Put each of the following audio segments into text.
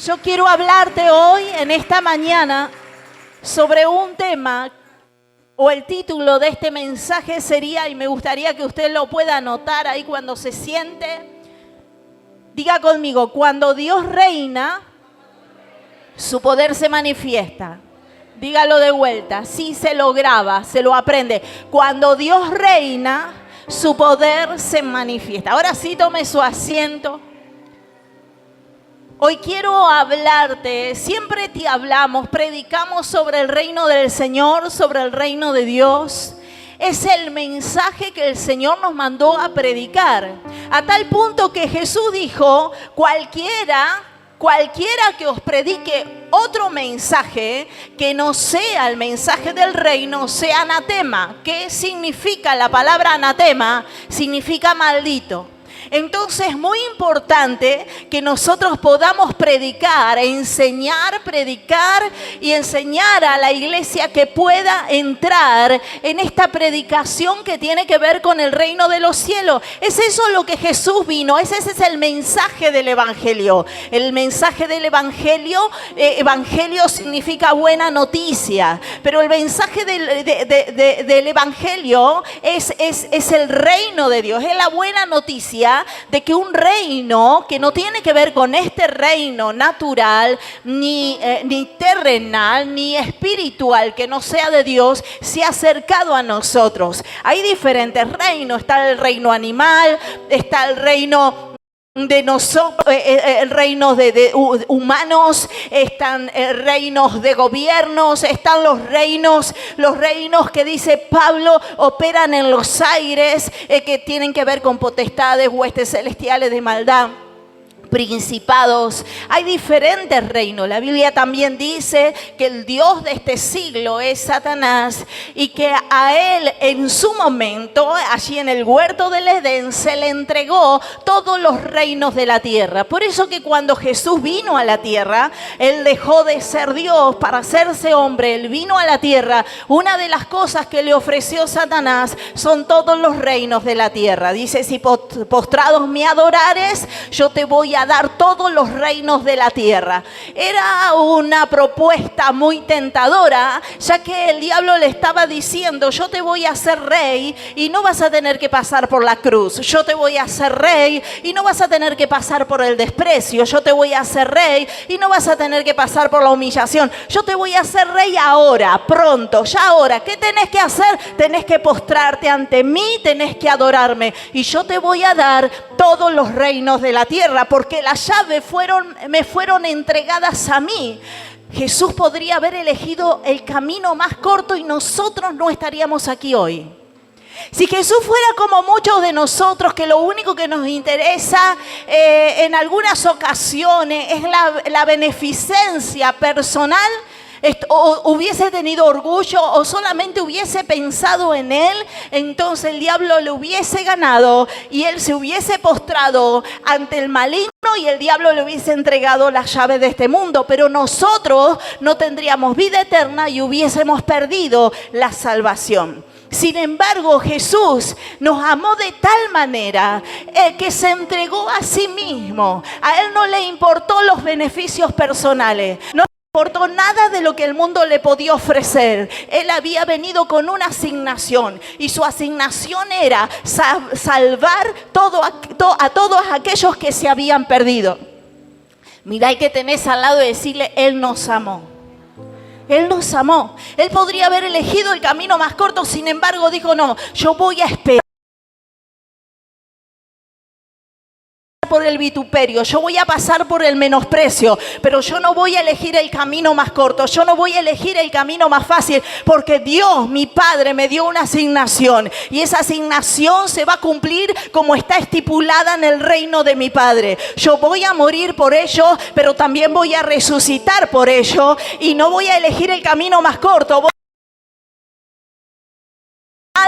Yo quiero hablarte hoy, en esta mañana, sobre un tema, o el título de este mensaje sería, y me gustaría que usted lo pueda anotar ahí cuando se siente. Diga conmigo: cuando Dios reina, su poder se manifiesta. Dígalo de vuelta, sí, se lo graba, se lo aprende. Cuando Dios reina, su poder se manifiesta. Ahora sí, tome su asiento. Hoy quiero hablarte, siempre te hablamos, predicamos sobre el reino del Señor, sobre el reino de Dios. Es el mensaje que el Señor nos mandó a predicar. A tal punto que Jesús dijo: cualquiera que os predique otro mensaje que no sea el mensaje del reino, sea anatema. ¿Qué significa la palabra anatema? Significa maldito. Entonces es muy importante que nosotros podamos predicar, predicar y enseñar a la iglesia que pueda entrar en esta predicación que tiene que ver con el reino de los cielos. Es eso lo que Jesús vino, ese es el mensaje del evangelio. El mensaje del evangelio, evangelio significa buena noticia, pero el mensaje del evangelio es el reino de Dios, es la buena noticia de que un reino que no tiene que ver con este reino natural, ni terrenal, ni espiritual, que no sea de Dios, se ha acercado a nosotros. Hay diferentes reinos: está el reino animal, está el reino de nosotros, reinos de humanos, están reinos de gobiernos, están los reinos que dice Pablo operan en los aires, que tienen que ver con potestades, huestes celestiales de maldad, principados. Hay diferentes reinos. La Biblia también dice que el Dios de este siglo es Satanás y que a él en su momento, allí en el huerto del Edén, se le entregó todos los reinos de la tierra. Por eso que cuando Jesús vino a la tierra, él dejó de ser Dios para hacerse hombre. Él vino a la tierra. Una de las cosas que le ofreció Satanás son todos los reinos de la tierra. Dice: si postrados me adorares, yo te voy a dar todos los reinos de la tierra. Era una propuesta muy tentadora, ya que el diablo le estaba diciendo: yo te voy a hacer rey y no vas a tener que pasar por la cruz. Yo te voy a hacer rey y no vas a tener que pasar por el desprecio. Yo te voy a hacer rey y no vas a tener que pasar por la humillación. Yo te voy a hacer rey ahora, pronto, ya ahora. ¿Qué tenés que hacer? Tenés que postrarte ante mí, tenés que adorarme y yo te voy a dar todos los reinos de la tierra, porque las llaves me fueron entregadas a mí. Jesús podría haber elegido el camino más corto y nosotros no estaríamos aquí hoy. Si Jesús fuera como muchos de nosotros, que lo único que nos interesa en algunas ocasiones es la beneficencia personal, o hubiese tenido orgullo o solamente hubiese pensado en él, entonces el diablo le hubiese ganado y él se hubiese postrado ante el maligno y el diablo le hubiese entregado las llaves de este mundo. Pero nosotros no tendríamos vida eterna y hubiésemos perdido la salvación. Sin embargo, Jesús nos amó de tal manera que se entregó a sí mismo. A él no le importó los beneficios personales. No importó nada de lo que el mundo le podía ofrecer. Él había venido con una asignación y su asignación era salvar a todos aquellos que se habían perdido. Mirá, que tenés al lado y decirle: Él nos amó. Él nos amó. Él podría haber elegido el camino más corto, sin embargo dijo: no, yo voy a esperar por el vituperio, yo voy a pasar por el menosprecio, pero yo no voy a elegir el camino más corto, yo no voy a elegir el camino más fácil, porque Dios, mi Padre, me dio una asignación y esa asignación se va a cumplir como está estipulada en el reino de mi Padre. Yo voy a morir por ello, pero también voy a resucitar por ello y no voy a elegir el camino más corto.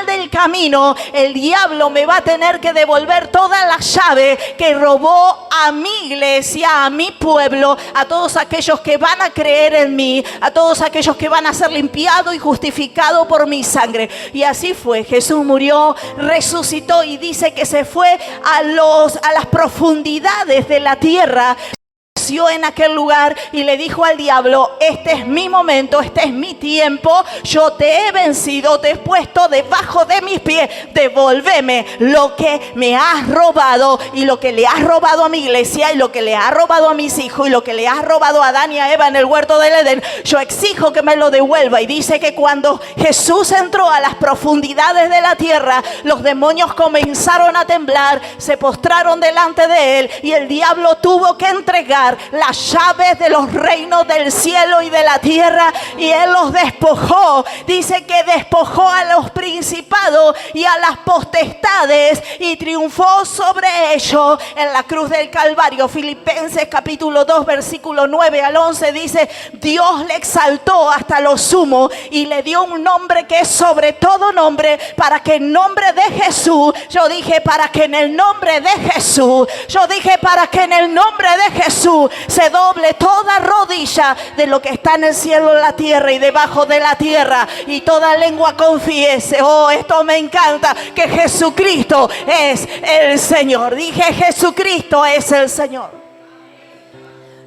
Del camino, el diablo me va a tener que devolver todas las llaves que robó a mi iglesia, a mi pueblo, a todos aquellos que van a creer en mí, a todos aquellos que van a ser limpiados y justificados por mi sangre. Y así fue. Jesús murió, resucitó y dice que se fue a las profundidades de la tierra. pareció en aquel lugar y le dijo al diablo: este es mi momento, este es mi tiempo, yo te he vencido, te he puesto debajo de mis pies, devuélveme lo que me has robado, y lo que le has robado a mi iglesia, y lo que le has robado a mis hijos, y lo que le has robado a Adán y a Eva en el huerto del Edén, yo exijo que me lo devuelva. Y dice que cuando Jesús entró a las profundidades de la tierra, los demonios comenzaron a temblar, se postraron delante de él, y el diablo tuvo que entregar las llaves de los reinos del cielo y de la tierra, y él los despojó. Dice que despojó a los principados y a las potestades y triunfó sobre ellos en la cruz del Calvario. Filipenses capítulo 2 versículo 9 al 11 dice: Dios le exaltó hasta lo sumo y le dio un nombre que es sobre todo nombre, para que en nombre de Jesús, yo dije para que en el nombre de Jesús, yo dije para que en el nombre de Jesús se doble toda rodilla de lo que está en el cielo, en la tierra y debajo de la tierra, y toda lengua confiese. Oh, esto me encanta, que Jesucristo es el Señor. Dije: Jesucristo es el Señor.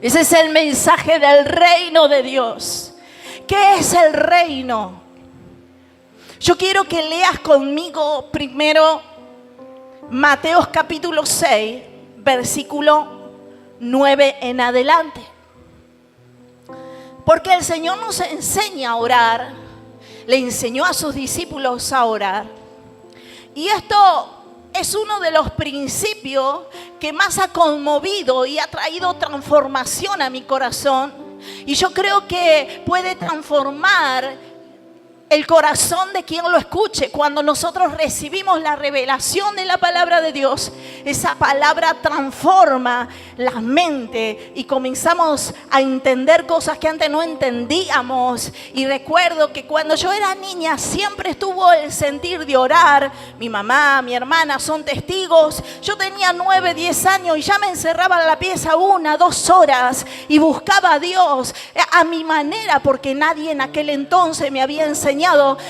Ese es el mensaje del reino de Dios. ¿Qué es el reino? Yo quiero que leas conmigo primero Mateos capítulo 6, versículo 9 en adelante. Porque el Señor nos enseña a orar, le enseñó a sus discípulos a orar. Y esto es uno de los principios que más ha conmovido y ha traído transformación a mi corazón. Y yo creo que puede transformar el corazón de quien lo escuche. Cuando nosotros recibimos la revelación de la palabra de Dios, esa palabra transforma la mente y comenzamos a entender cosas que antes no entendíamos. Y recuerdo que cuando yo era niña siempre estuvo el sentir de orar. Mi mamá, mi hermana son testigos. Yo tenía 9, 10 años y ya me encerraba en la pieza 1, 2 horas y buscaba a Dios a mi manera, porque nadie en aquel entonces me había enseñado.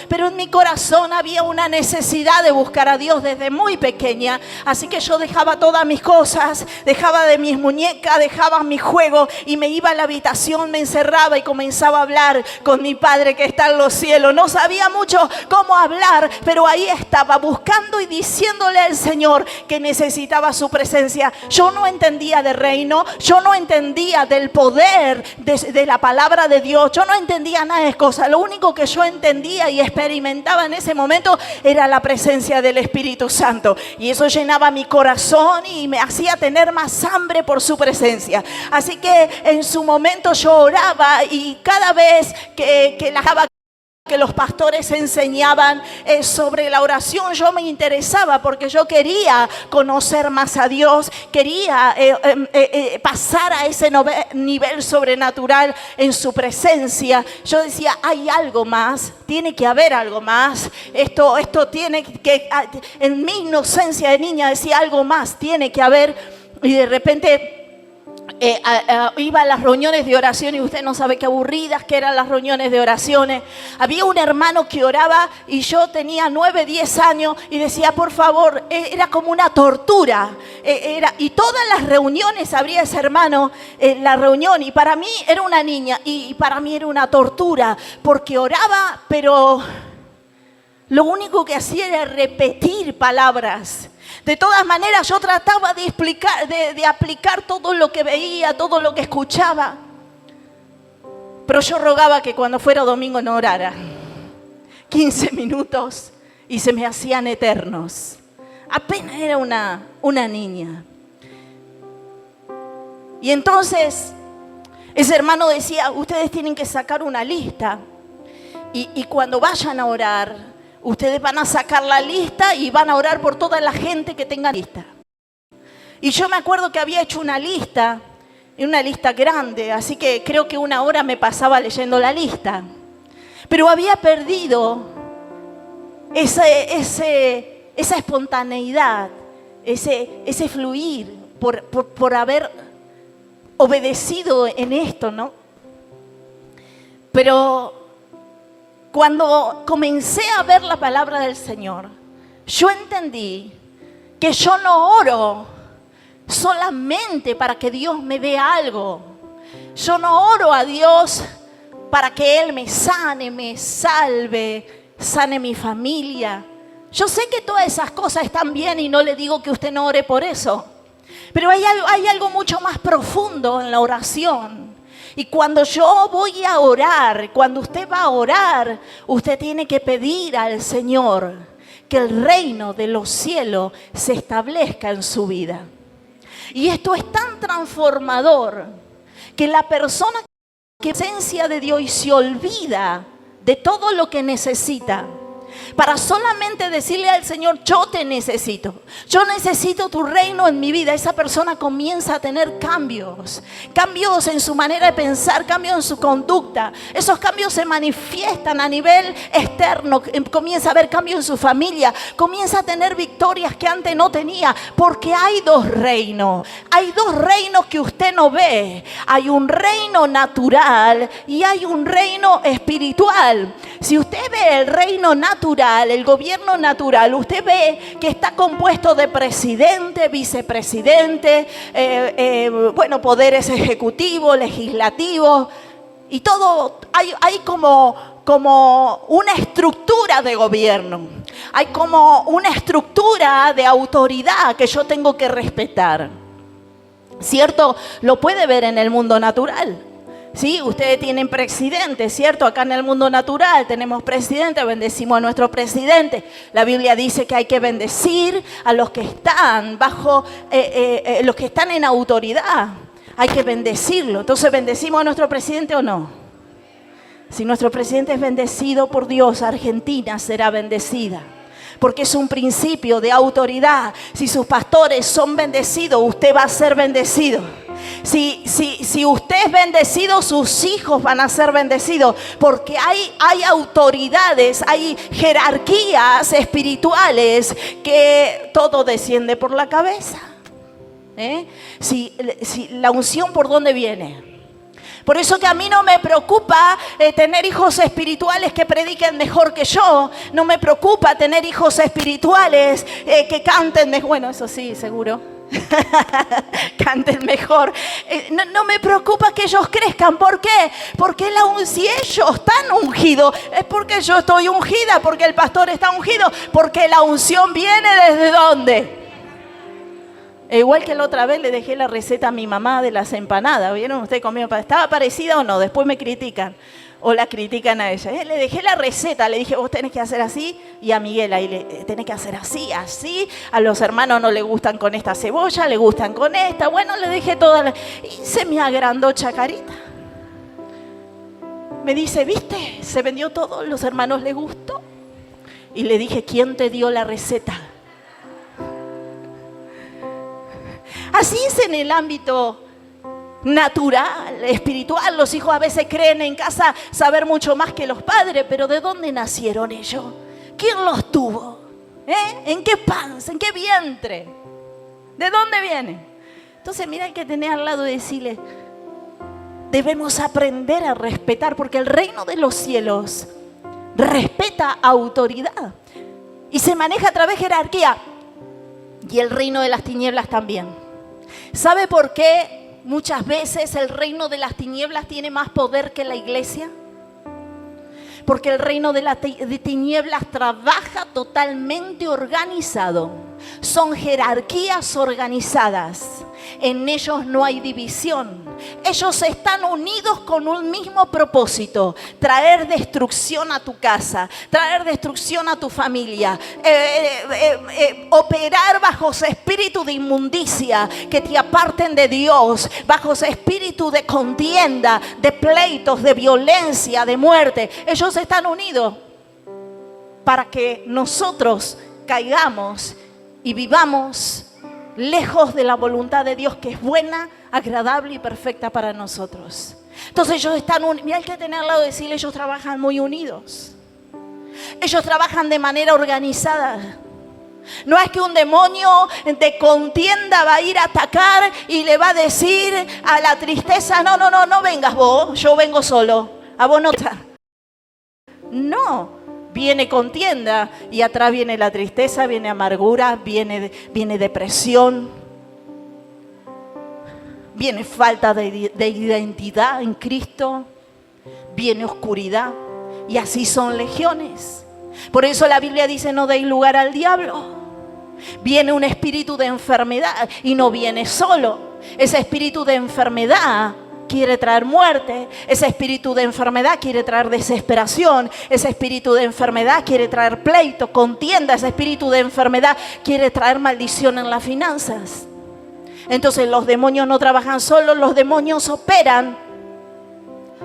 Pero en mi corazón había una necesidad de buscar a Dios desde muy pequeña. Así que yo dejaba todas mis cosas, dejaba de mis muñecas, dejaba mi juego y me iba a la habitación, me encerraba y comenzaba a hablar con mi Padre que está en los cielos. No sabía mucho cómo hablar, pero ahí estaba buscando y diciéndole al Señor que necesitaba su presencia. Yo no entendía de reino, yo no entendía del poder de la palabra de Dios, yo no entendía nada de cosas. Lo único que yo entendía y experimentaba en ese momento era la presencia del Espíritu Santo, y eso llenaba mi corazón y me hacía tener más hambre por su presencia. Así que en su momento yo oraba, y cada vez que los pastores enseñaban sobre la oración, yo me interesaba porque yo quería conocer más a Dios, quería pasar a ese nivel sobrenatural en su presencia. Yo decía: hay algo más, tiene que haber algo más. Esto tiene que, en mi inocencia de niña decía: algo más tiene que haber. Y de repente iba a las reuniones de oración, y usted no sabe qué aburridas que eran las reuniones de oraciones. Había un hermano que oraba y yo tenía 9, 10 años y decía: por favor, era como una tortura. Y todas las reuniones habría ese hermano en la reunión, y para mí era una niña y para mí era una tortura, porque oraba, pero lo único que hacía era repetir palabras. De todas maneras, yo trataba de aplicar todo lo que veía, todo lo que escuchaba. Pero yo rogaba que cuando fuera domingo no orara. 15 minutos y se me hacían eternos. Apenas era una niña. Y entonces, ese hermano decía: ustedes tienen que sacar una lista. Y cuando vayan a orar, ustedes van a sacar la lista y van a orar por toda la gente que tenga lista. Y yo me acuerdo que había hecho una lista grande, así que creo que 1 hora me pasaba leyendo la lista. Pero había perdido esa espontaneidad, ese fluir por haber obedecido en esto, ¿no? Pero cuando comencé a ver la palabra del Señor, yo entendí que yo no oro solamente para que Dios me dé algo. Yo no oro a Dios para que Él me sane, me salve, sane mi familia. Yo sé que todas esas cosas están bien y no le digo que usted no ore por eso. Pero hay algo mucho más profundo en la oración. Y cuando yo voy a orar, cuando usted va a orar, usted tiene que pedir al Señor que el reino de los cielos se establezca en su vida. Y esto es tan transformador que la persona que es esencia de Dios y se olvida de todo lo que necesita, para solamente decirle al Señor, yo te necesito. Yo necesito tu reino en mi vida. Esa persona comienza a tener cambios. Cambios en su manera de pensar, cambios en su conducta. Esos cambios se manifiestan a nivel externo. Comienza a haber cambios en su familia. Comienza a tener victorias que antes no tenía. Porque hay dos reinos. Hay dos reinos que usted no ve. Hay un reino natural y hay un reino espiritual. Si usted ve el reino natural, el gobierno natural, usted ve que está compuesto de presidente, vicepresidente, poderes ejecutivos, legislativos y todo. Hay como una estructura de gobierno, hay como una estructura de autoridad que yo tengo que respetar, ¿cierto? Lo puede ver en el mundo natural. Sí, ustedes tienen presidente, ¿cierto? Acá en el mundo natural tenemos presidente, bendecimos a nuestro presidente. La Biblia dice que hay que bendecir a los que están bajo, los que están en autoridad. Hay que bendecirlo. Entonces, ¿bendecimos a nuestro presidente o no? Si nuestro presidente es bendecido por Dios, Argentina será bendecida. Porque es un principio de autoridad. Si sus pastores son bendecidos, usted va a ser bendecido. Si usted es bendecido, sus hijos van a ser bendecidos. Porque hay autoridades, hay jerarquías espirituales que todo desciende por la cabeza. Si la unción, ¿por dónde viene? Por eso que a mí no me preocupa tener hijos espirituales que prediquen mejor que yo. No me preocupa tener hijos espirituales que canten mejor. Bueno, eso sí, seguro. Canten mejor. No me preocupa que ellos crezcan. ¿Por qué? Porque si ellos están ungidos, es porque yo estoy ungida, porque el pastor está ungido, porque la unción viene ¿desde dónde? Igual que la otra vez le dejé la receta a mi mamá de las empanadas. ¿Vieron? Usted comió, ¿estaba parecida o no? Después me critican. O la critican a ella. Le dejé la receta, le dije, vos tenés que hacer así. Y a Miguel ahí tenés que hacer así, así. A los hermanos no le gustan con esta cebolla, le gustan con esta. Bueno, le dejé toda y se me agrandó Chacarita. Me dice, ¿viste? Se vendió todo, los hermanos les gustó. Y le dije, ¿quién te dio la receta? Así es en el ámbito natural, espiritual. Los hijos a veces creen en casa saber mucho más que los padres, pero ¿de dónde nacieron ellos? ¿Quién los tuvo? ¿En qué panza? ¿En qué vientre? ¿De dónde vienen? Entonces mira, hay que tener al lado y decirle, debemos aprender a respetar, porque el reino de los cielos respeta autoridad y se maneja a través de jerarquía, y el reino de las tinieblas también. ¿Sabe por qué muchas veces el reino de las tinieblas tiene más poder que la iglesia? Porque el reino de las tinieblas trabaja totalmente organizado. Son jerarquías organizadas. En ellos no hay división. Ellos están unidos con un mismo propósito: traer destrucción a tu casa, traer destrucción a tu familia, operar bajo ese espíritu de inmundicia, que te aparten de Dios, bajo ese espíritu de contienda, de pleitos, de violencia, de muerte. Ellos están unidos para que nosotros caigamos y vivamos lejos de la voluntad de Dios, que es buena, agradable y perfecta para nosotros. Entonces ellos están unidos. Mira, hay que tener al lado de decirle, ellos trabajan muy unidos. Ellos trabajan de manera organizada. No es que un demonio de contienda va a ir a atacar y le va a decir a la tristeza, no vengas vos, yo vengo solo, a vos no. No. Viene contienda y atrás viene la tristeza, viene amargura, viene depresión. viene falta de identidad en Cristo, viene oscuridad, y así son legiones. Por eso la Biblia dice: no deis lugar al diablo. Viene un espíritu de enfermedad y no viene solo. Ese espíritu de enfermedad quiere traer muerte. Ese espíritu de enfermedad quiere traer desesperación. Ese espíritu de enfermedad quiere traer pleito, contienda. Ese espíritu de enfermedad quiere traer maldición en las finanzas. Entonces los demonios no trabajan solos, los demonios operan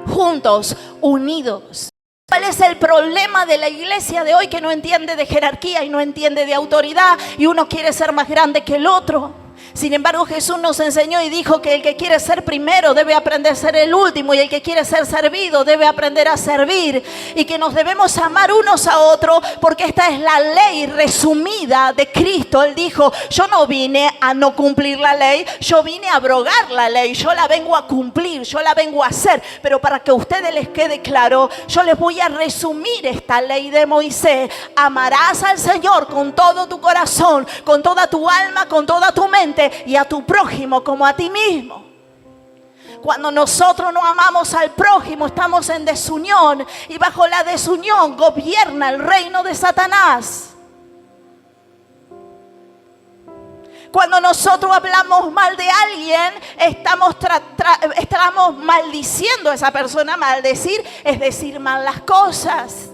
juntos, unidos. ¿Cuál es el problema de la iglesia de hoy? Que no entiende de jerarquía y no entiende de autoridad, y uno quiere ser más grande que el otro. Sin embargo, Jesús nos enseñó y dijo que el que quiere ser primero debe aprender a ser el último, y el que quiere ser servido debe aprender a servir, y que nos debemos amar unos a otros, porque esta es la ley resumida de Cristo. Él dijo: yo no vine a no cumplir la ley, yo vine a abrogar la ley, yo la vengo a cumplir, yo la vengo a hacer. Pero para que a ustedes les quede claro, yo les voy a resumir esta ley de Moisés. Amarás al Señor con todo tu corazón, con toda tu alma, con toda tu mente, y a tu prójimo como a ti mismo. Cuando nosotros no amamos al prójimo, estamos en desunión, y bajo la desunión gobierna el reino de Satanás. Cuando nosotros hablamos mal de alguien, estamos maldiciendo a esa persona. Maldecir es decir mal las cosas.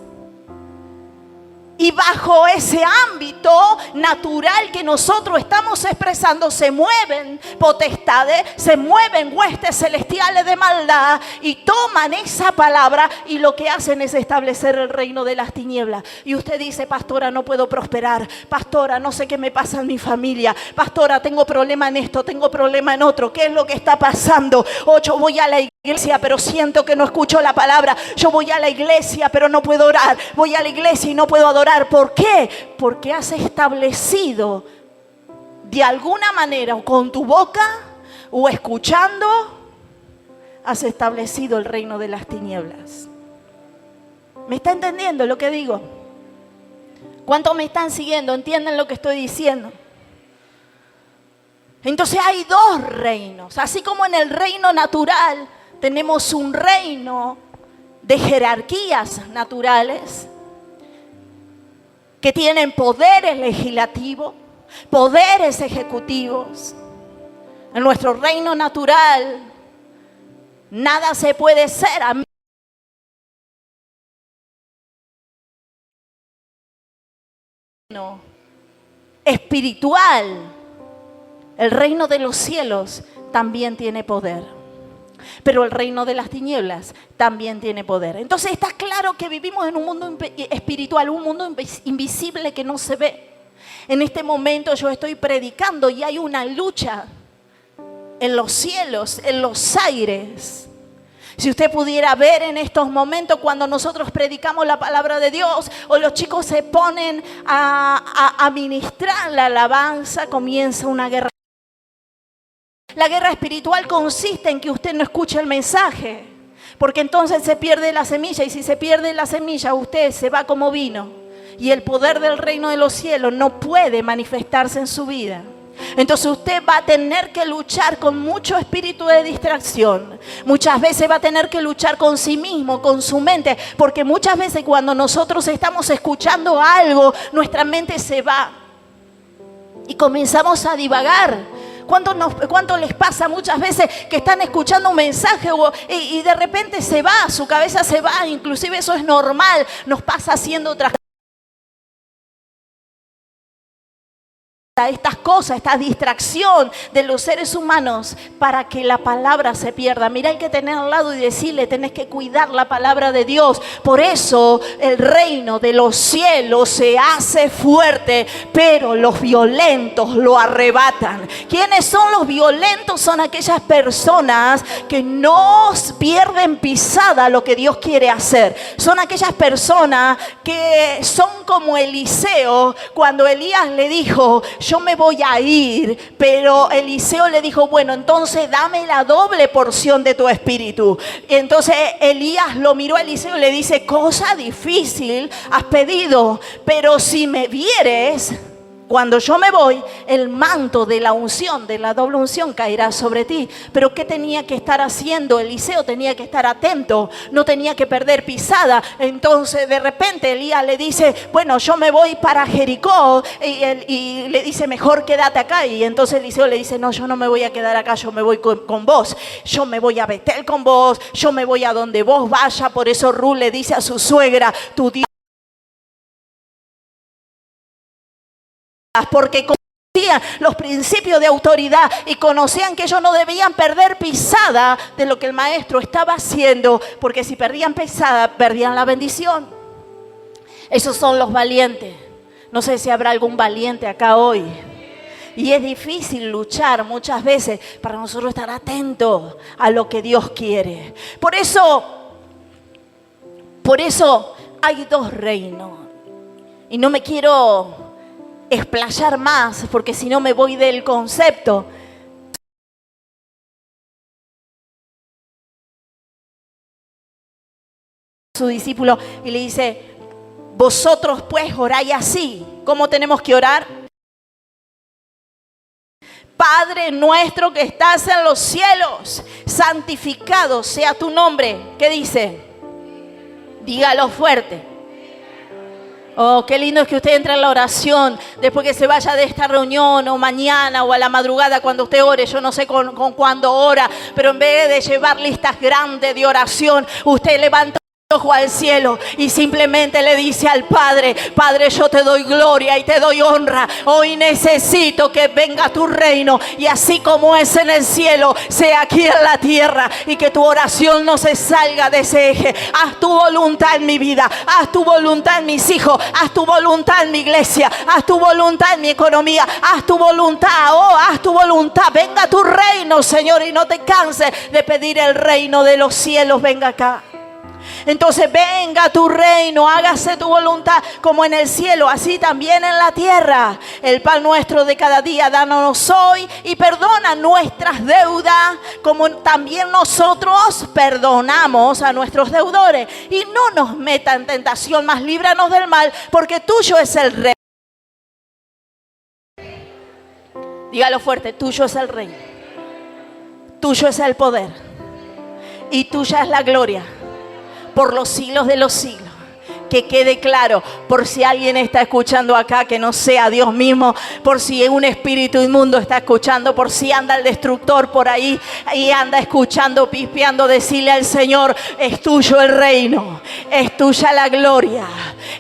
Y bajo ese ámbito natural que nosotros estamos expresando, se mueven potestades, se mueven huestes celestiales de maldad, y toman esa palabra y lo que hacen es establecer el reino de las tinieblas. Y usted dice: pastora, no puedo prosperar. Pastora, no sé qué me pasa en mi familia. Pastora, tengo problema en esto, tengo problema en otro. ¿Qué es lo que está pasando? Yo voy a la iglesia, pero siento que no escucho la palabra. Yo voy a la iglesia, pero no puedo orar. Voy a la iglesia y no puedo adorar. ¿Por qué? Porque has establecido de alguna manera, o con tu boca o escuchando, has establecido el reino de las tinieblas. ¿Me está entendiendo lo que digo? ¿Cuántos me están siguiendo? ¿Entienden lo que estoy diciendo? Entonces hay dos reinos. Así como en el reino natural tenemos un reino de jerarquías naturales que tienen poderes legislativos, poderes ejecutivos. En nuestro reino natural nada se puede hacer a menos espiritual. El reino de los cielos también tiene poder, pero el reino de las tinieblas también tiene poder. Entonces está claro que vivimos en un mundo espiritual, un mundo invisible que no se ve. En este momento yo estoy predicando y hay una lucha en los cielos, en los aires. Si usted pudiera ver en estos momentos cuando nosotros predicamos la palabra de Dios, o los chicos se ponen a ministrar la alabanza, comienza una guerra. La guerra espiritual consiste en que usted no escuche el mensaje, porque entonces se pierde la semilla, y si se pierde la semilla, usted se va como vino, y el poder del reino de los cielos no puede manifestarse en su vida. Entonces usted va a tener que luchar con mucho espíritu de distracción. Muchas veces va a tener que luchar con sí mismo, con su mente, porque muchas veces cuando nosotros estamos escuchando algo, nuestra mente se va y comenzamos a divagar. ¿Cuánto les pasa muchas veces que están escuchando un mensaje y de repente se va, su cabeza se va? Inclusive eso es normal, nos pasa haciendo otras cosas. Estas cosas, esta distracción de los seres humanos para que la palabra se pierda. Mira, hay que tener al lado y decirle: tenés que cuidar la palabra de Dios. Por eso el reino de los cielos se hace fuerte, pero los violentos lo arrebatan. ¿Quiénes son los violentos? Son aquellas personas que no pierden pisada lo que Dios quiere hacer. Son aquellas personas que son como Eliseo, cuando Elías le dijo: yo me voy a ir, pero Eliseo le dijo: bueno, entonces dame la doble porción de tu espíritu. Y entonces Elías lo miró a Eliseo y le dice: cosa difícil has pedido, pero si me vieres, Cuando yo me voy, el manto de la unción, de la doble unción, caerá sobre ti. Pero ¿qué tenía que estar haciendo? Eliseo tenía que estar atento, no tenía que perder pisada. Entonces de repente Elías le dice, bueno, yo me voy para Jericó. Y le dice, mejor quédate acá. Y entonces Eliseo le dice, no, yo no me voy a quedar acá, yo me voy con vos. Yo me voy a Betel con vos, yo me voy a donde vos vayas. Por eso Ruth le dice a su suegra, tu Dios. Porque conocían los principios de autoridad y conocían que ellos no debían perder pisada de lo que el maestro estaba haciendo, porque si perdían pisada, perdían la bendición. Esos son los valientes. No sé si habrá algún valiente acá hoy. Y es difícil luchar muchas veces para nosotros estar atentos a lo que Dios quiere. Por eso hay dos reinos. Y no me quiero explayar más, porque si no me voy del concepto. Su discípulo y le dice, vosotros pues oráis así. ¿Cómo tenemos que orar? Padre nuestro que estás en los cielos, santificado sea tu nombre. ¿Qué dice? Dígalo fuerte. Oh, qué lindo es que usted entre en la oración después que se vaya de esta reunión, o mañana, o a la madrugada cuando usted ore. Yo no sé con cuándo ora, pero en vez de llevar listas grandes de oración, usted levanta ojo al cielo y simplemente le dice al Padre, Padre, yo te doy gloria y te doy honra. Hoy necesito que venga tu reino, y así como es en el cielo, sea aquí en la tierra, y que tu oración no se salga de ese eje. Haz tu voluntad en mi vida, haz tu voluntad en mis hijos, haz tu voluntad en mi iglesia, haz tu voluntad en mi economía, haz tu voluntad, haz tu voluntad. Venga tu reino, Señor, y no te canses de pedir el reino de los cielos. Venga acá. Entonces venga tu reino, hágase tu voluntad como en el cielo, así también en la tierra. El pan nuestro de cada día, dános hoy, y perdona nuestras deudas, como también nosotros perdonamos a nuestros deudores. Y no nos meta en tentación, mas líbranos del mal, porque tuyo es el reino. Dígalo fuerte, tuyo es el reino, tuyo es el poder, y tuya es la gloria, por los siglos de los siglos. Que quede claro, por si alguien está escuchando acá que no sea Dios mismo, por si un espíritu inmundo está escuchando, por si anda el destructor por ahí y anda escuchando, pispeando, decirle al Señor, es tuyo el reino, es tuya la gloria,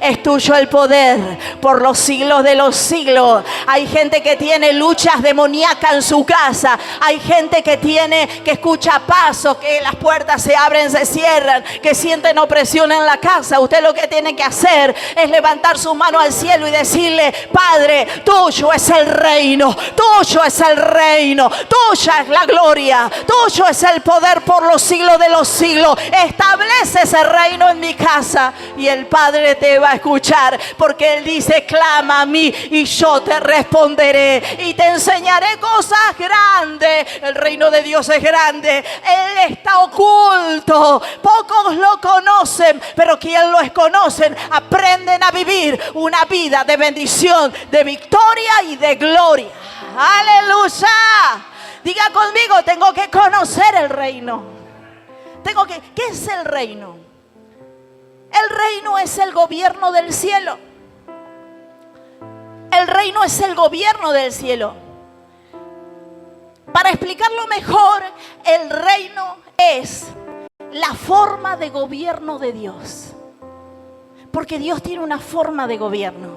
es tuyo el poder, por los siglos de los siglos. Hay gente que tiene luchas demoníacas en su casa, hay gente que escucha pasos, que las puertas se abren, se cierran, que sienten opresión en la casa. Usted lo que tiene que hacer es levantar su mano al cielo y decirle, Padre, tuyo es el reino, tuyo es el reino, tuya es la gloria, tuyo es el poder por los siglos de los siglos. Establece ese reino en mi casa, y el Padre te va a escuchar, porque Él dice, clama a mí y yo te responderé y te enseñaré cosas grandes. El reino de Dios es grande, Él está oculto, pocos lo conocen, pero quien lo conoce aprenden a vivir una vida de bendición, de victoria y de gloria. ¡Aleluya! Diga conmigo, tengo que conocer el reino. ¿Qué es el reino? El reino es el gobierno del cielo. El reino es el gobierno del cielo. Para explicarlo mejor, el reino es la forma de gobierno de Dios. Porque Dios tiene una forma de gobierno.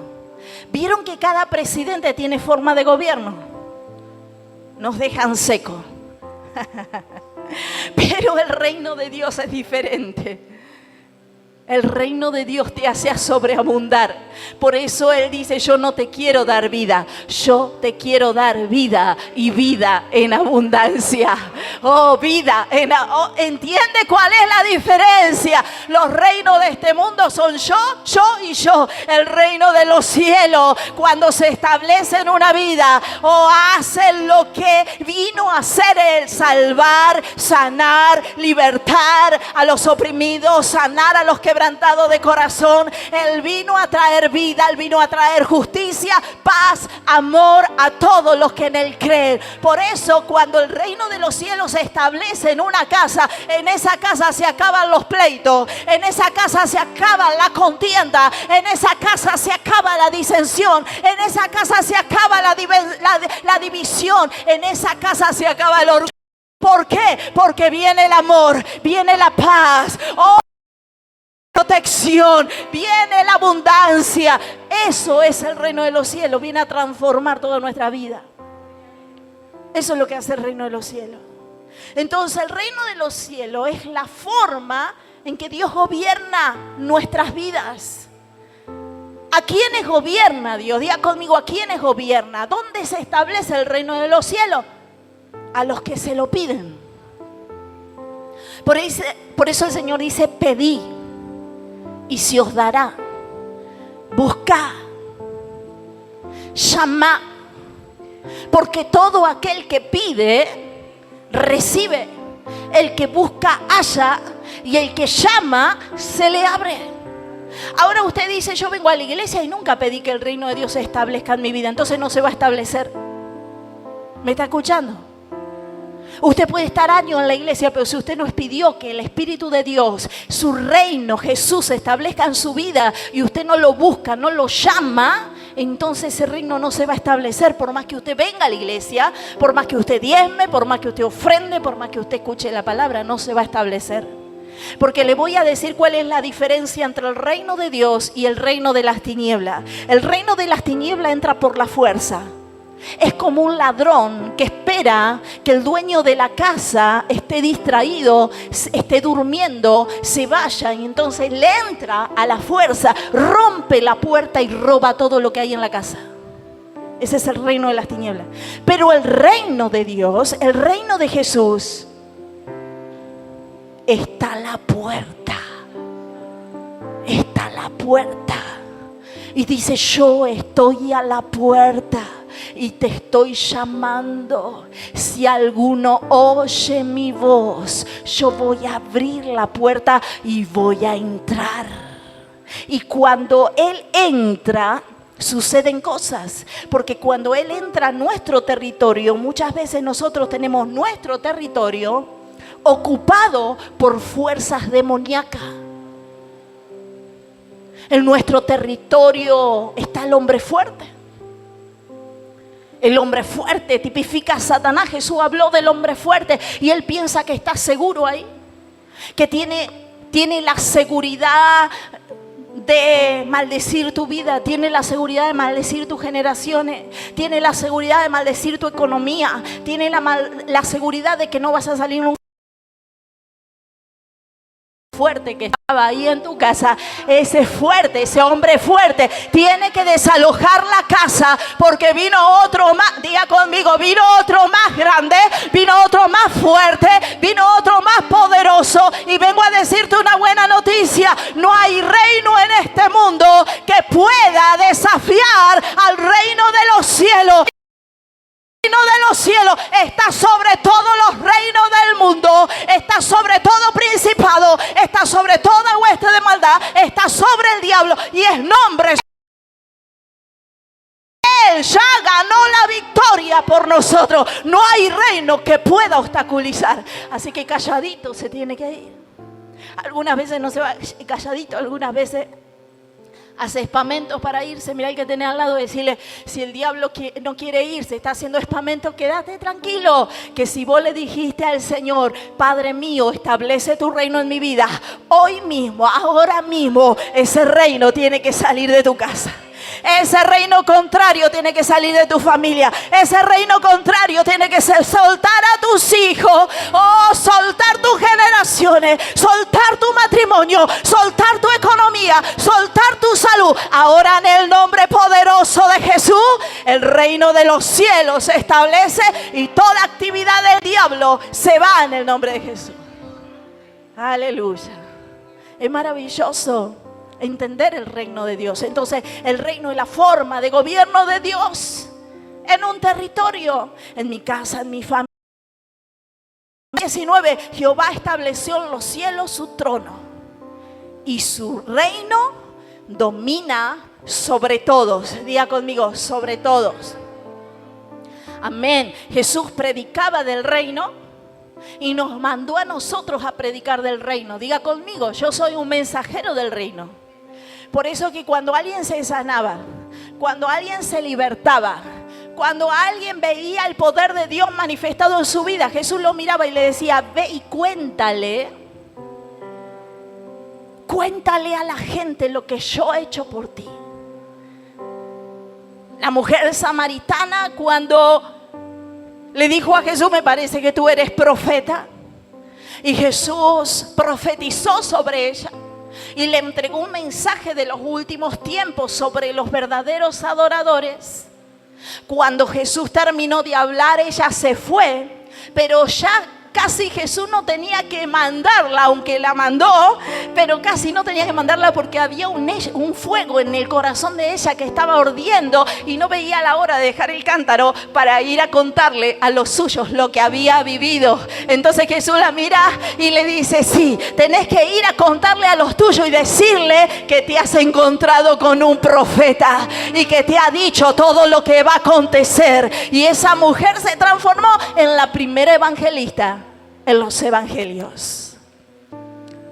¿Vieron que cada presidente tiene forma de gobierno? Nos dejan secos. Pero el reino de Dios es diferente. El reino de Dios te hace a sobreabundar. Por eso Él dice, yo no te quiero dar vida, yo te quiero dar vida, y vida en abundancia. Oh, vida ¿entiende cuál es la diferencia? Los reinos de este mundo son yo y yo. El reino de los cielos, cuando se establece en una vida, hace lo que vino a hacer Él: salvar, sanar, libertar a los oprimidos, sanar a los quebrantados de corazón. Él vino a traer traer vida, Él vino a traer justicia, paz, amor a todos los que en Él creen. Por eso cuando el reino de los cielos se establece en una casa, en esa casa se acaban los pleitos, en esa casa se acaba la contienda, en esa casa se acaba la disensión, en esa casa se acaba la división, en esa casa se acaba el orgullo. ¿Por qué? Porque viene el amor, viene la paz, protección, viene la abundancia. Eso es el reino de los cielos, viene a transformar toda nuestra vida. Eso es lo que hace el reino de los cielos. Entonces el reino de los cielos es la forma en que Dios gobierna nuestras vidas. ¿A quiénes gobierna Dios? Diga conmigo, ¿a quiénes gobierna? ¿Dónde se establece el reino de los cielos? A los que se lo piden. Por eso el Señor dice, pedid y se os dará. Buscad, llamad. Porque todo aquel que pide, recibe. El que busca, halla. Y el que llama, se le abre. Ahora usted dice, yo vengo a la iglesia y nunca pedí que el reino de Dios se establezca en mi vida. Entonces no se va a establecer. ¿Me está escuchando? Usted puede estar años en la iglesia, pero si usted no pidió que el Espíritu de Dios, su reino, Jesús, se establezca en su vida y usted no lo busca, no lo llama, entonces ese reino no se va a establecer. Por más que usted venga a la iglesia, por más que usted diezme, por más que usted ofrende, por más que usted escuche la palabra, no se va a establecer. Porque le voy a decir cuál es la diferencia entre el reino de Dios y el reino de las tinieblas. El reino de las tinieblas entra por la fuerza. Es como un ladrón que espera que el dueño de la casa esté distraído, esté durmiendo, se vaya y entonces le entra a la fuerza, rompe la puerta y roba todo lo que hay en la casa. Ese es el reino de las tinieblas. Pero el reino de Dios, el reino de Jesús, está a la puerta. Está a la puerta. Y dice, yo estoy a la puerta y te estoy llamando. Si alguno oye mi voz, yo voy a abrir la puerta y voy a entrar. Y cuando Él entra, suceden cosas. Porque cuando Él entra a nuestro territorio, muchas veces nosotros tenemos nuestro territorio ocupado por fuerzas demoníacas. En nuestro territorio está el hombre fuerte. El hombre fuerte tipifica a Satanás. Jesús habló del hombre fuerte y él piensa que está seguro ahí. Que tiene la seguridad de maldecir tu vida. Tiene la seguridad de maldecir tus generaciones. Tiene la seguridad de maldecir tu economía. Tiene la seguridad de que no vas a salir nunca. Fuerte que estaba ahí en tu casa, ese fuerte, ese hombre fuerte tiene que desalojar la casa porque vino otro más, diga conmigo, vino otro más grande, vino otro más fuerte, vino otro más poderoso. Y vengo a decirte una buena noticia: no hay reino en este mundo que pueda desafiar al reino de los cielos. El reino de los cielos está sobre todos los reinos del mundo, está sobre todo principado, está sobre toda hueste de maldad, está sobre el diablo y es nombre. Él ya ganó la victoria por nosotros. No hay reino que pueda obstaculizar. Así que calladito se tiene que ir. Algunas veces no se va calladito, algunas veces hace espamentos para irse. Mira el que tenés al lado, decirle, si el diablo no quiere irse, está haciendo espamentos, quédate tranquilo, que si vos le dijiste al Señor, Padre mío, establece tu reino en mi vida, hoy mismo, ahora mismo, ese reino tiene que salir de tu casa. Ese reino contrario tiene que salir de tu familia. Ese reino contrario tiene que soltar a tus hijos. Oh, soltar tus generaciones. Soltar tu matrimonio. Soltar tu economía. Soltar tu salud. Ahora en el nombre poderoso de Jesús, el reino de los cielos se establece y toda actividad del diablo se va en el nombre de Jesús. Aleluya. Es maravilloso entender el reino de Dios. Entonces, el reino es la forma de gobierno de Dios en un territorio, en mi casa, en mi familia. 19. Jehová estableció en los cielos su trono y su reino domina sobre todos. Diga conmigo, sobre todos. Amén. Jesús predicaba del reino y nos mandó a nosotros a predicar del reino. Diga conmigo, yo soy un mensajero del reino. Por eso que cuando alguien se sanaba, cuando alguien se libertaba, cuando alguien veía el poder de Dios manifestado en su vida, Jesús lo miraba y le decía, ve y cuéntale a la gente lo que yo he hecho por ti. La mujer samaritana, cuando le dijo a Jesús, me parece que tú eres profeta, y Jesús profetizó sobre ella y le entregó un mensaje de los últimos tiempos sobre los verdaderos adoradores. Cuando Jesús terminó de hablar, ella se fue, pero ya casi Jesús no tenía que mandarla, aunque la mandó, pero casi no tenía que mandarla porque había un fuego en el corazón de ella que estaba ardiendo y no veía la hora de dejar el cántaro para ir a contarle a los suyos lo que había vivido. Entonces Jesús la mira y le dice, sí, tenés que ir a contarle a los tuyos y decirle que te has encontrado con un profeta y que te ha dicho todo lo que va a acontecer. Y esa mujer se transformó en la primera evangelista en los evangelios,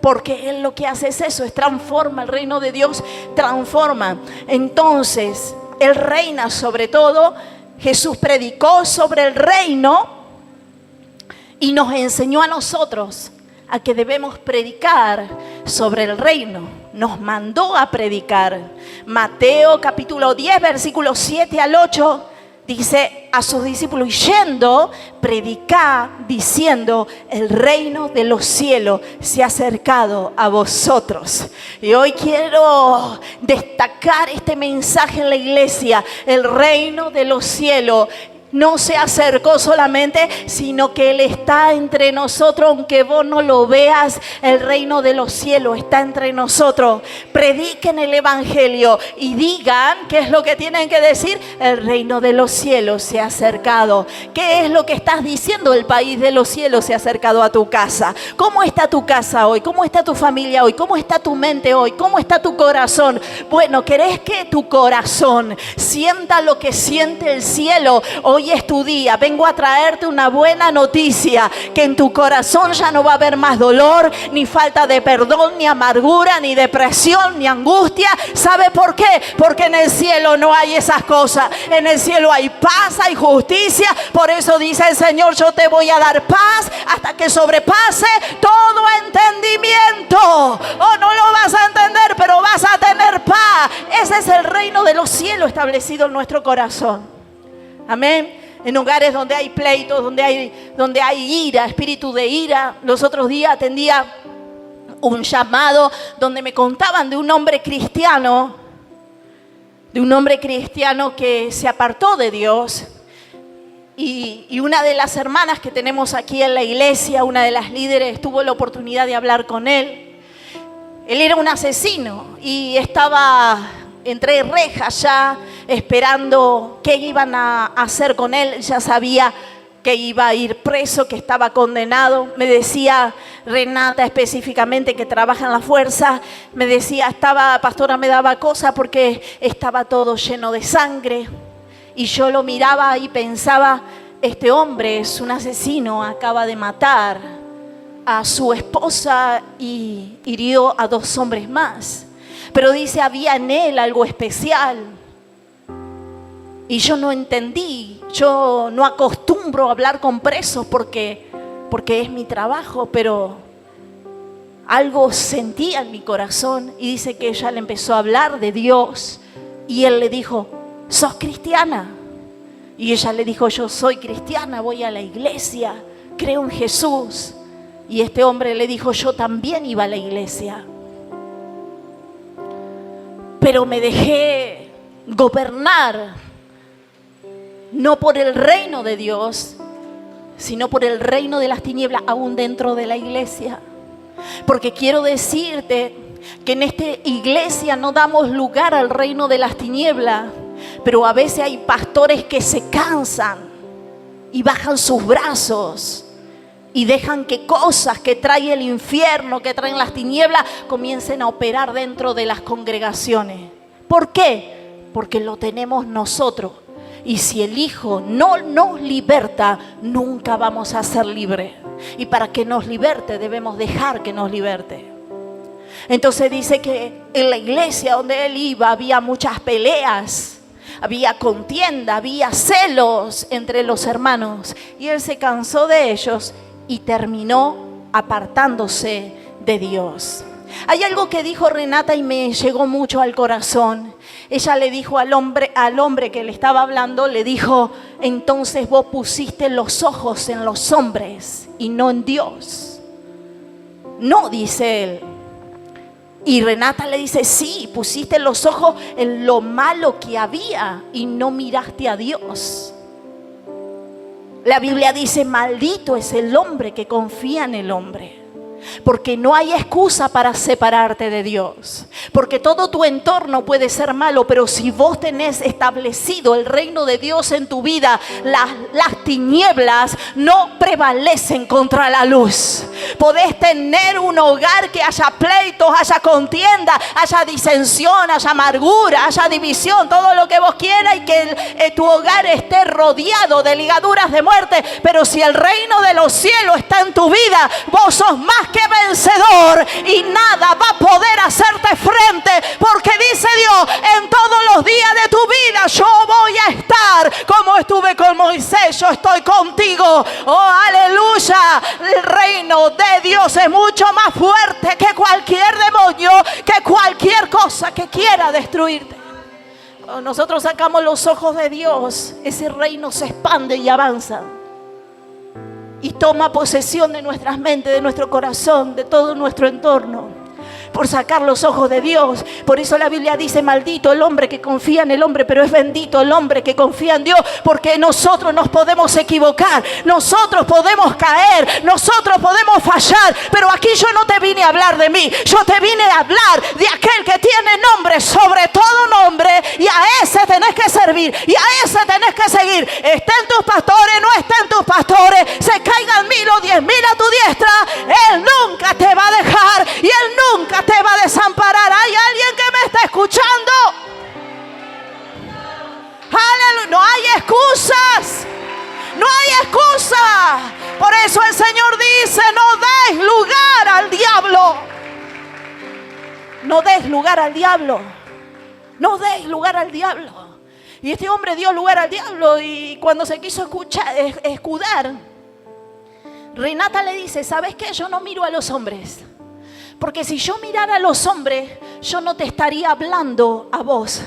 porque Él lo que hace es eso, es transforma. El reino de Dios transforma. Entonces Él reina sobre todo. Jesús predicó sobre el reino y nos enseñó a nosotros a que debemos predicar sobre el reino. Nos mandó a predicar. Mateo capítulo 10 versículos 7 al 8 dice a sus discípulos, yendo, predicá diciendo, el reino de los cielos se ha acercado a vosotros. Y hoy quiero destacar este mensaje en la iglesia. El reino de los cielos no se acercó solamente, sino que Él está entre nosotros, aunque vos no lo veas. El reino de los cielos está entre nosotros. Prediquen el evangelio y digan, ¿qué es lo que tienen que decir? El reino de los cielos se ha acercado. ¿Qué es lo que estás diciendo? El país de los cielos se ha acercado a tu casa. ¿Cómo está tu casa hoy? ¿Cómo está tu familia hoy? ¿Cómo está tu mente hoy? ¿Cómo está tu corazón? Bueno, ¿querés que tu corazón sienta lo que siente el cielo? Hoy es tu día. Vengo a traerte una buena noticia, que en tu corazón ya no va a haber más dolor, ni falta de perdón, ni amargura, ni depresión, ni angustia. ¿Sabe por qué? Porque en el cielo no hay esas cosas. En el cielo hay paz, hay justicia. Por eso dice el Señor, yo te voy a dar paz hasta que sobrepase todo entendimiento. Oh, no lo vas a entender, pero vas a tener paz. Ese es el reino de los cielos establecido en nuestro corazón. Amén. En hogares donde hay pleitos, donde hay ira, espíritu de ira. Los otros días atendía un llamado donde me contaban de un hombre cristiano que se apartó de Dios. Y una de las hermanas que tenemos aquí en la iglesia, una de las líderes, tuvo la oportunidad de hablar con él. Él era un asesino y estaba entre rejas ya, esperando qué iban a hacer con él. Ya sabía que iba a ir preso, que estaba condenado. Me decía Renata específicamente, que trabaja en la fuerza, me decía, pastora, me daba cosa porque estaba todo lleno de sangre. Y yo lo miraba y pensaba, este hombre es un asesino, acaba de matar a su esposa y hirió a 2 hombres más. Pero dice, había en él algo especial. Y yo no entendí. Yo no acostumbro a hablar con presos porque es mi trabajo, pero algo sentía en mi corazón. Y dice que ella le empezó a hablar de Dios. Y él le dijo, ¿sos cristiana? Y ella le dijo, yo soy cristiana, voy a la iglesia, creo en Jesús. Y este hombre le dijo, yo también iba a la iglesia, pero me dejé gobernar no por el reino de Dios, sino por el reino de las tinieblas, aún dentro de la iglesia. Porque quiero decirte que en esta iglesia no damos lugar al reino de las tinieblas, pero a veces hay pastores que se cansan y bajan sus brazos y dejan que cosas que trae el infierno, que traen las tinieblas, comiencen a operar dentro de las congregaciones. ¿Por qué? Porque lo tenemos nosotros. Y si el Hijo no nos liberta, nunca vamos a ser libres. Y para que nos liberte, debemos dejar que nos liberte. Entonces dice que en la iglesia donde él iba había muchas peleas, había contienda, había celos entre los hermanos. Y él se cansó de ellos y terminó apartándose de Dios. Hay algo que dijo Renata y me llegó mucho al corazón. Ella le dijo al hombre que le estaba hablando, le dijo: entonces vos pusiste los ojos en los hombres y no en Dios. No, dice él. Y Renata le dice: sí, pusiste los ojos en lo malo que había y no miraste a Dios. La Biblia dice: maldito es el hombre que confía en el hombre. Porque no hay excusa para separarte de Dios. Porque todo tu entorno puede ser malo, pero si vos tenés establecido el reino de Dios en tu vida, las tinieblas no prevalecen contra la luz. Podés tener un hogar que haya pleitos, haya contienda, haya disensión, haya amargura, haya división, todo lo que vos quieras, y que tu hogar esté rodeado de ligaduras de muerte. Pero si el reino de los cielos está en tu vida, vos sos más que vencedor y nada va a poder hacerte frente, porque dice Dios: en todos los días de tu vida yo voy a estar. Como estuve con Moisés, yo estoy contigo. Oh, aleluya. El reino de Dios es mucho más fuerte que cualquier demonio, que cualquier cosa que quiera destruirte. Cuando nosotros sacamos los ojos de Dios, ese reino se expande y avanza. Y toma posesión de nuestras mentes, de nuestro corazón, de todo nuestro entorno. Por sacar los ojos de Dios. Por eso la Biblia dice: maldito el hombre que confía en el hombre, pero es bendito el hombre que confía en Dios. Porque nosotros nos podemos equivocar, nosotros podemos caer, nosotros podemos fallar. Pero aquí yo no te vine a hablar de mí, yo te vine a hablar de aquel que tiene nombre sobre todo nombre. Y a ese tenés que servir, y a ese tenés que seguir. Estén tus pastores, no estén tus pastores, se caigan 1000 o 10.000 a tu diestra, Él nunca te va a dejar y Él nunca te va a desamparar. ¿Hay alguien que me está escuchando? Aleluya. No hay excusas. No hay excusa. Por eso el Señor dice: no des lugar al diablo. No des lugar al diablo. No des lugar al diablo. Y este hombre dio lugar al diablo, y cuando se quiso escudar, Renata le dice: ¿sabes qué? Yo no miro a los hombres. Porque si yo mirara a los hombres, yo no te estaría hablando a vos.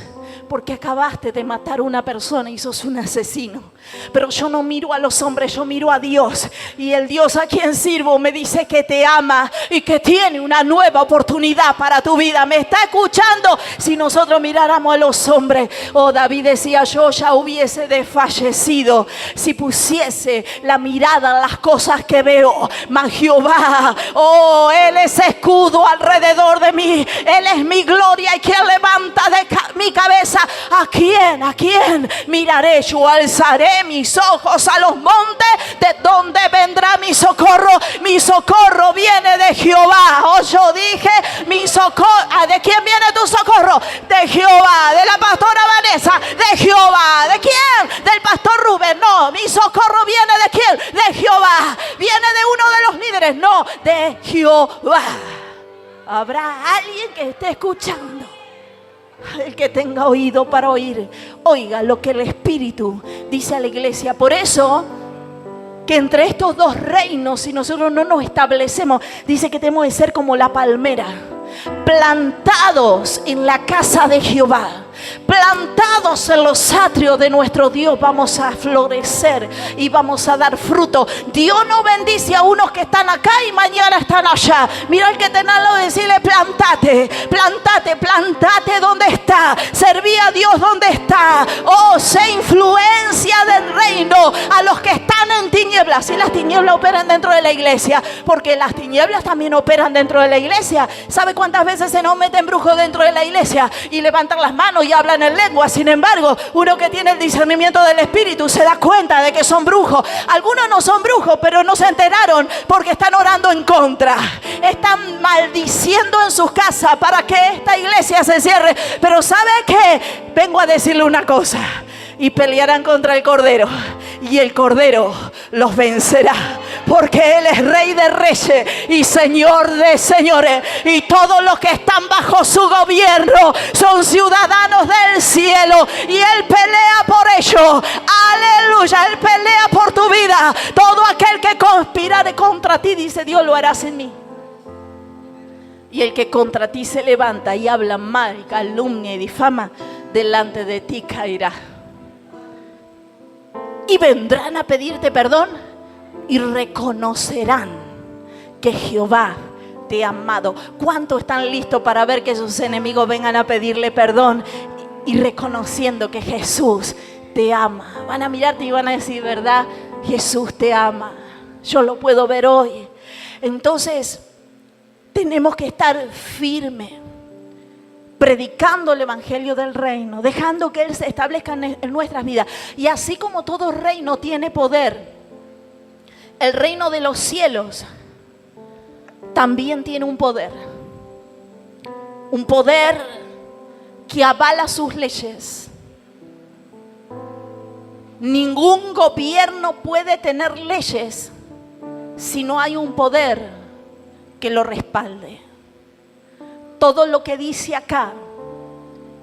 Porque acabaste de matar a una persona y sos un asesino. Pero yo no miro a los hombres, yo miro a Dios. Y el Dios a quien sirvo me dice que te ama y que tiene una nueva oportunidad para tu vida. ¿Me está escuchando? Si nosotros miráramos a los hombres, oh, David decía: yo ya hubiese desfallecido si pusiese la mirada en las cosas que veo. Mas Jehová, oh, Él es escudo alrededor de mí. Él es mi gloria y quien levanta mi cabeza. ¿A quién miraré? Yo alzaré mis ojos a los montes. ¿De dónde vendrá mi socorro? Mi socorro viene de Jehová. Oh, yo dije mi socorro. ¿De quién viene tu socorro? De Jehová. De la pastora Vanessa. De Jehová. ¿De quién? Del pastor Rubén. No, mi socorro viene de quién? De Jehová. ¿Viene de uno de los líderes? No, de Jehová. ¿Habrá alguien que esté escuchando? El que tenga oído para oír, oiga lo que el Espíritu dice a la iglesia. Por eso, que entre estos dos reinos, si nosotros no nos establecemos, dice que tenemos que ser como la palmera, plantados en la casa de Jehová, plantados en los atrios de nuestro Dios. Vamos a florecer y vamos a dar fruto. Dios no bendice a unos que están acá y mañana están allá. Mira al que tenga al lado y decirle: plantate, plantate, plantate donde está. Serví a Dios donde está. Oh, sé influencia del reino a los que están en ti tinieblas, si las tinieblas operan dentro de la iglesia, porque las tinieblas también operan dentro de la iglesia. ¿Sabe cuántas veces se nos meten brujos dentro de la iglesia y levantan las manos y hablan en lengua? Sin embargo, uno que tiene el discernimiento del Espíritu se da cuenta de que son brujos. Algunos no son brujos, pero no se enteraron porque están orando en contra. Están maldiciendo en sus casas para que esta iglesia se cierre. Pero ¿sabe qué? Vengo a decirle una cosa. Y pelearán contra el Cordero, y el Cordero los vencerá, porque Él es Rey de Reyes y Señor de Señores, y todos los que están bajo su gobierno son ciudadanos del cielo, y Él pelea por ellos. Aleluya, Él pelea por tu vida. Todo aquel que conspirare contra ti, dice Dios, lo harás en mí. Y el que contra ti se levanta y habla mal, calumnia y difama, delante de ti caerá. Y vendrán a pedirte perdón y reconocerán que Jehová te ha amado. ¿Cuántos están listos para ver que sus enemigos vengan a pedirle perdón y reconociendo que Jesús te ama? Van a mirarte y van a decir, ¿verdad? Jesús te ama. Yo lo puedo ver hoy. Entonces, tenemos que estar firmes, predicando el evangelio del reino, dejando que Él se establezca en nuestras vidas. Y así como todo reino tiene poder, el reino de los cielos también tiene un poder que avala sus leyes. Ningún gobierno puede tener leyes si no hay un poder que lo respalde. Todo lo que dice acá,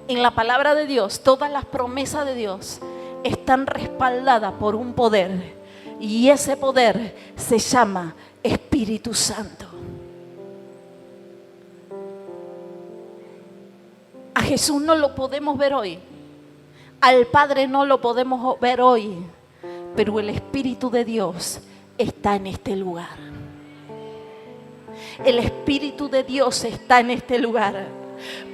en la palabra de Dios, todas las promesas de Dios están respaldadas por un poder. Y ese poder se llama Espíritu Santo. A Jesús no lo podemos ver hoy. Al Padre no lo podemos ver hoy. Pero el Espíritu de Dios está en este lugar. El Espíritu de Dios está en este lugar.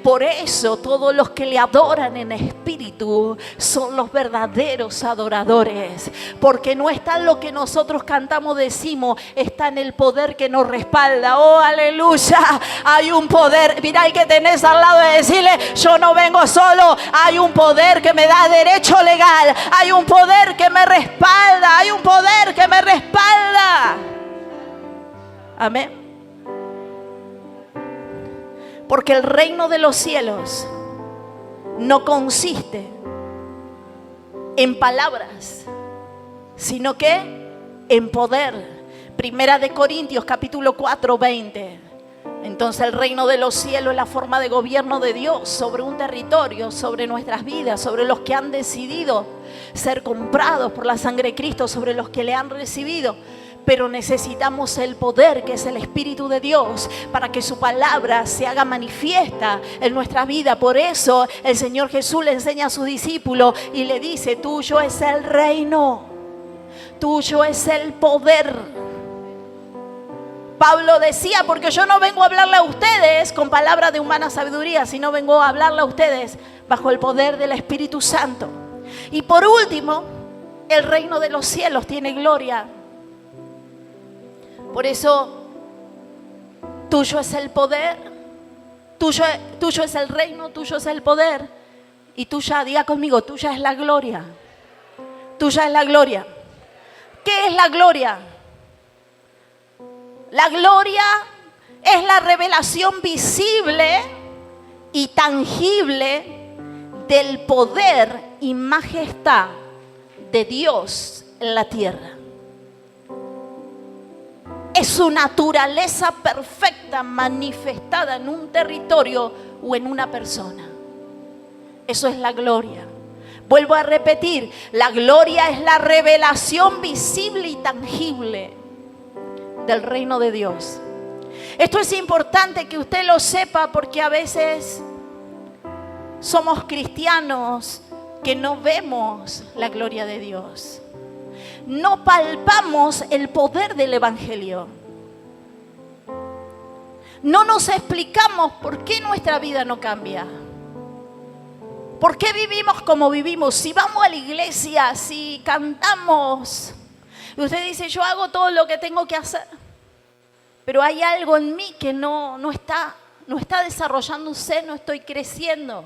Por eso todos los que le adoran en espíritu son los verdaderos adoradores. Porque no está en lo que nosotros cantamos, decimos, está en el poder que nos respalda. Oh, aleluya. Hay un poder. Mira el que tenés al lado de decirle, yo no vengo solo. Hay un poder que me da derecho legal. Hay un poder que me respalda. Hay un poder que me respalda. Amén. Porque el reino de los cielos no consiste en palabras, sino que en poder. Primera de Corintios capítulo 4, 20. Entonces el reino de los cielos es la forma de gobierno de Dios sobre un territorio, sobre nuestras vidas, sobre los que han decidido ser comprados por la sangre de Cristo, sobre los que le han recibido. Pero necesitamos el poder que es el Espíritu de Dios para que su palabra se haga manifiesta en nuestra vida. Por eso el Señor Jesús le enseña a sus discípulos y le dice, tuyo es el reino, tuyo es el poder. Pablo decía, porque yo no vengo a hablarle a ustedes con palabras de humana sabiduría, sino vengo a hablarle a ustedes bajo el poder del Espíritu Santo. Y por último, el reino de los cielos tiene gloria. Por eso, tuyo es el poder, tuyo es el reino, tuyo es el poder. Y tuya, diga conmigo, tuya es la gloria. Tuya es la gloria. ¿Qué es la gloria? La gloria es la revelación visible y tangible del poder y majestad de Dios en la tierra. Es su naturaleza perfecta manifestada en un territorio o en una persona. Eso es la gloria. Vuelvo a repetir, la gloria es la revelación visible y tangible del reino de Dios. Esto es importante que usted lo sepa porque a veces somos cristianos que no vemos la gloria de Dios. No palpamos el poder del evangelio. No nos explicamos por qué nuestra vida no cambia. ¿Por qué vivimos como vivimos? Si vamos a la iglesia, si cantamos, Y usted dice, yo hago todo lo que tengo que hacer, pero hay algo en mí que no está desarrollándose, no estoy creciendo.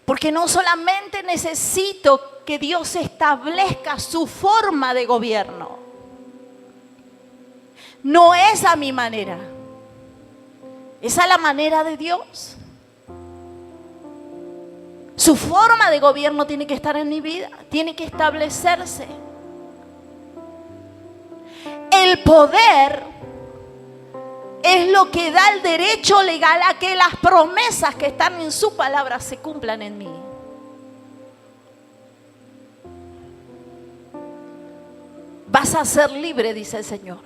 Porque no solamente necesito que Dios establezca su forma de gobierno. No es a mi manera. Es a la manera de Dios. Su forma de gobierno tiene que estar en mi vida, tiene que establecerse. El poder es lo que da el derecho legal a que las promesas que están en su palabra se cumplan en mí. Vas a ser libre, dice el Señor.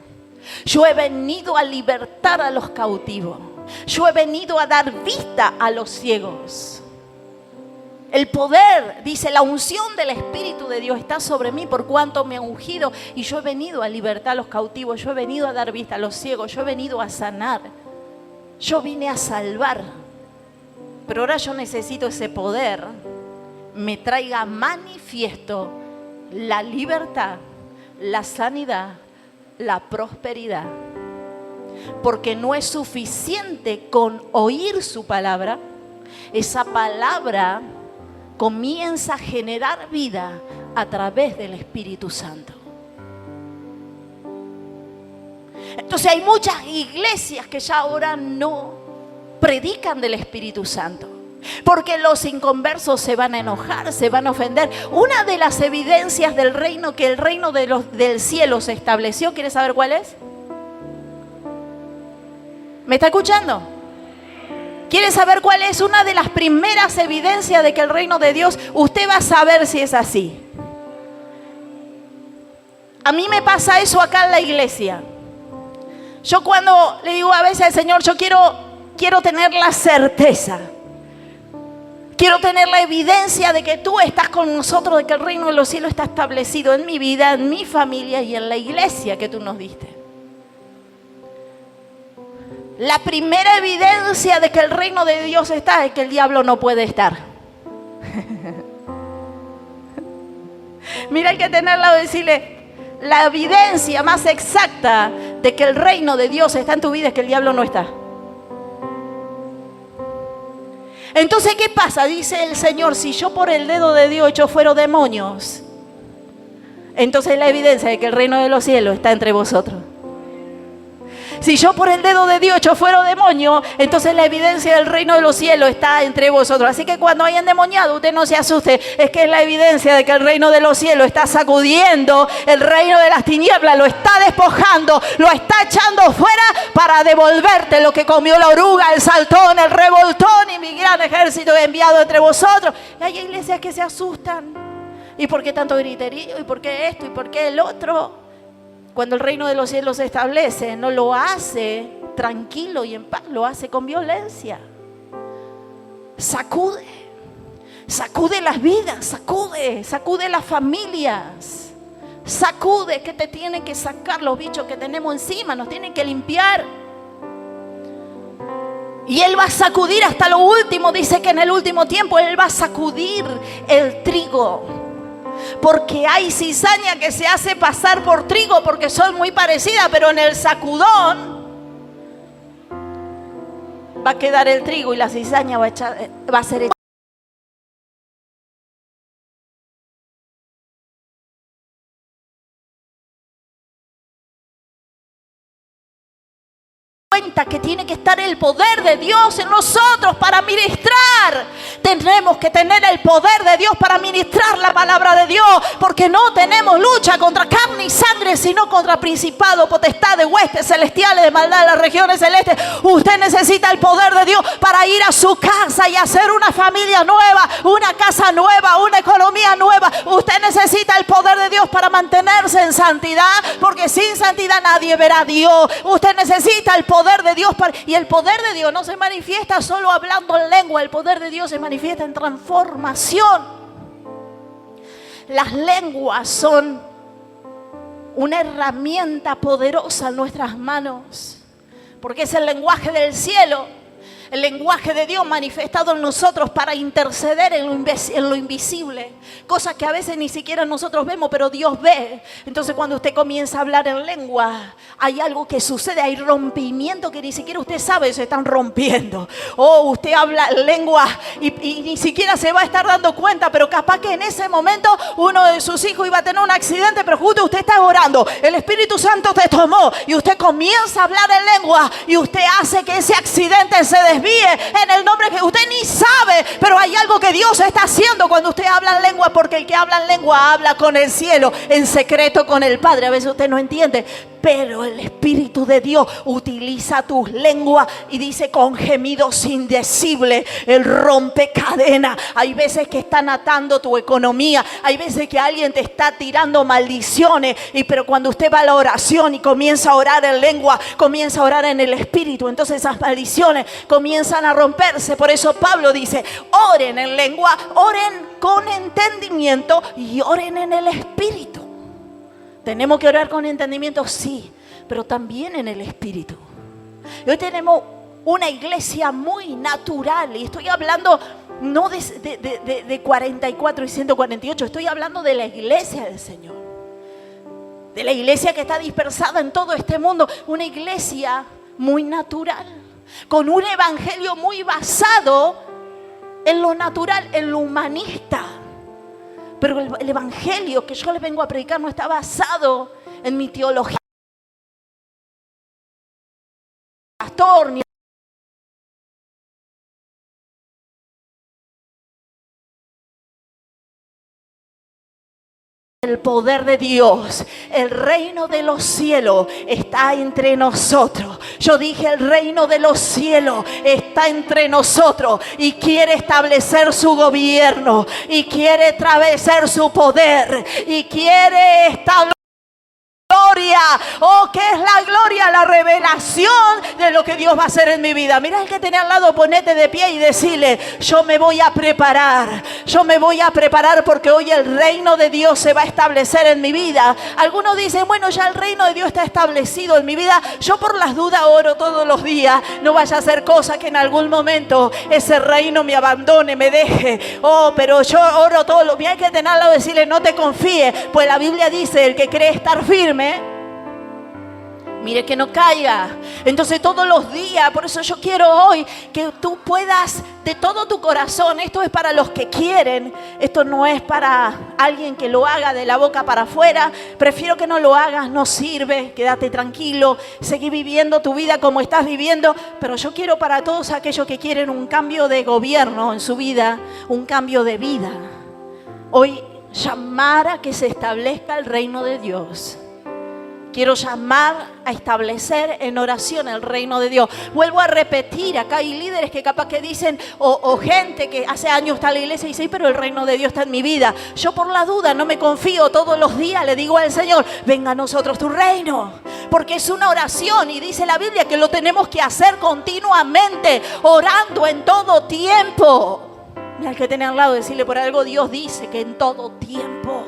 Yo he venido a libertar a los cautivos. Yo he venido a dar vista a los ciegos. El poder, dice, la unción del Espíritu de Dios está sobre mí por cuanto me ha ungido. Y yo he venido a libertar a los cautivos. Yo he venido a dar vista a los ciegos. Yo he venido a sanar. Yo vine a salvar. Pero ahora yo necesito ese poder me traiga manifiesto la libertad, la sanidad, la prosperidad. Porque no es suficiente con oír su palabra. Esa palabra comienza a generar vida a través del Espíritu Santo. Entonces hay muchas iglesias que ya ahora no predican del Espíritu Santo, porque los inconversos se van a enojar, se van a ofender. Una de las evidencias del reino, que el reino del cielo se estableció, ¿quiere saber cuál es? ¿Me está escuchando? ¿Quiere saber cuál es una de las primeras evidencias de que el reino de Dios? Usted va a saber si es así. A mí me pasa eso acá en la iglesia. Yo cuando le digo a veces al Señor, yo quiero tener la certeza. Quiero tener la evidencia de que tú estás con nosotros, de que el reino de los cielos está establecido en mi vida, en mi familia y en la iglesia que tú nos diste. La primera evidencia de que el reino de Dios está es que el diablo no puede estar. Mira, hay que tenerla y decirle, la evidencia más exacta de que el reino de Dios está en tu vida es que el diablo no está. Entonces, ¿qué pasa? Dice el Señor, si yo por el dedo de Dios echo fuera demonios, entonces la evidencia de que el reino de los cielos está entre vosotros. Si yo por el dedo de Dios echo fuera demonio, entonces la evidencia del reino de los cielos está entre vosotros. Así que cuando hay endemoniado, usted no se asuste. Es que es la evidencia de que el reino de los cielos está sacudiendo el reino de las tinieblas. Lo está despojando, lo está echando fuera para devolverte lo que comió la oruga, el saltón, el revoltón y mi gran ejército enviado entre vosotros. Y hay iglesias que se asustan. ¿Y por qué tanto griterío? ¿Y por qué esto? ¿Y por qué el otro? Cuando el reino de los cielos se establece, no lo hace tranquilo y en paz, lo hace con violencia. Sacude las vidas, sacude las familias, sacude que te tienen que sacar los bichos que tenemos encima, nos tienen que limpiar. Y Él va a sacudir hasta lo último, dice que en el último tiempo Él va a sacudir el trigo. Porque hay cizaña que se hace pasar por trigo porque son muy parecidas, pero en el sacudón va a quedar el trigo y la cizaña va a ser hecha. Que tiene que estar el poder de Dios en nosotros para ministrar. Tenemos que tener el poder de Dios para ministrar la palabra de Dios, porque no tenemos lucha contra carne y sangre, sino contra principados, potestades, huestes celestiales de maldad de las regiones celestes. Usted necesita el poder de Dios para ir a su casa y hacer una familia nueva, una casa nueva, una economía nueva. Usted necesita el poder de Dios para mantenerse en santidad, porque sin santidad nadie verá a Dios. Usted necesita el poder de Dios y el poder de Dios no se manifiesta solo hablando en lengua. El poder de Dios se manifiesta en transformación. Las lenguas son una herramienta poderosa en nuestras manos, porque es el lenguaje del cielo. El lenguaje de Dios manifestado en nosotros para interceder en lo invisible. Cosas que a veces ni siquiera nosotros vemos, pero Dios ve. Entonces cuando usted comienza a hablar en lengua, hay algo que sucede, hay rompimiento que ni siquiera usted sabe, se están rompiendo. O usted habla en lengua y ni siquiera se va a estar dando cuenta, pero capaz que en ese momento uno de sus hijos iba a tener un accidente, pero justo usted está orando, el Espíritu Santo te tomó y usted comienza a hablar en lengua y usted hace que ese accidente se desvíe en el nombre que usted ni sabe, pero hay algo que Dios está haciendo cuando usted habla en lengua, porque el que habla en lengua habla con el cielo, en secreto con el Padre. A veces usted no entiende, pero el Espíritu de Dios utiliza tus lenguas y dice con gemidos indecibles, Él rompe cadenas. Hay veces que están atando tu economía, hay veces que alguien te está tirando maldiciones, pero cuando usted va a la oración y comienza a orar en lengua, comienza a orar en el Espíritu, entonces esas maldiciones comienzan a romperse. Por eso Pablo dice, oren en lengua, oren con entendimiento y oren en el Espíritu. ¿Tenemos que orar con entendimiento? Sí, pero también en el Espíritu. Hoy tenemos una iglesia muy natural, y estoy hablando no de 44 y 148, estoy hablando de la iglesia del Señor. De la iglesia que está dispersada en todo este mundo. Una iglesia muy natural, con un evangelio muy basado en lo natural, en lo humanista. Pero el evangelio que yo les vengo a predicar no está basado en mi teología, pastor, ni el poder de Dios. El reino de los cielos está entre nosotros. Yo dije, el reino de los cielos está entre nosotros y quiere establecer su gobierno y quiere establecer su poder y quiere establecer gloria. Oh, ¿qué es la gloria? La revelación de lo que Dios va a hacer en mi vida. Mira el que tiene al lado, ponete de pie y decirle, yo me voy a preparar. Yo me voy a preparar porque hoy el reino de Dios se va a establecer en mi vida. Algunos dicen, bueno, ya el reino de Dios está establecido en mi vida. Yo por las dudas oro todos los días. No vaya a hacer cosa que en algún momento ese reino me abandone, me deje. Oh, pero yo oro todos los días. Hay que tener al lado y decirle, no te confíes. Pues la Biblia dice, el que cree estar firme, mire que no caiga. Entonces todos los días, por eso yo quiero hoy que tú puedas de todo tu corazón, esto es para los que quieren, esto no es para alguien que lo haga de la boca para afuera. Prefiero que no lo hagas, no sirve, quédate tranquilo, seguí viviendo tu vida como estás viviendo, pero yo quiero para todos aquellos que quieren un cambio de gobierno en su vida, un cambio de vida, hoy llamar a que se establezca el reino de Dios. Quiero llamar a establecer en oración el reino de Dios. Vuelvo a repetir, acá hay líderes que capaz que dicen, o gente que hace años está en la iglesia y dice, pero el reino de Dios está en mi vida. Yo por la duda no me confío, todos los días le digo al Señor, venga a nosotros tu reino. Porque es una oración y dice la Biblia que lo tenemos que hacer continuamente, orando en todo tiempo. Mira al que tiene al lado, decirle por algo, Dios dice que en todo tiempo.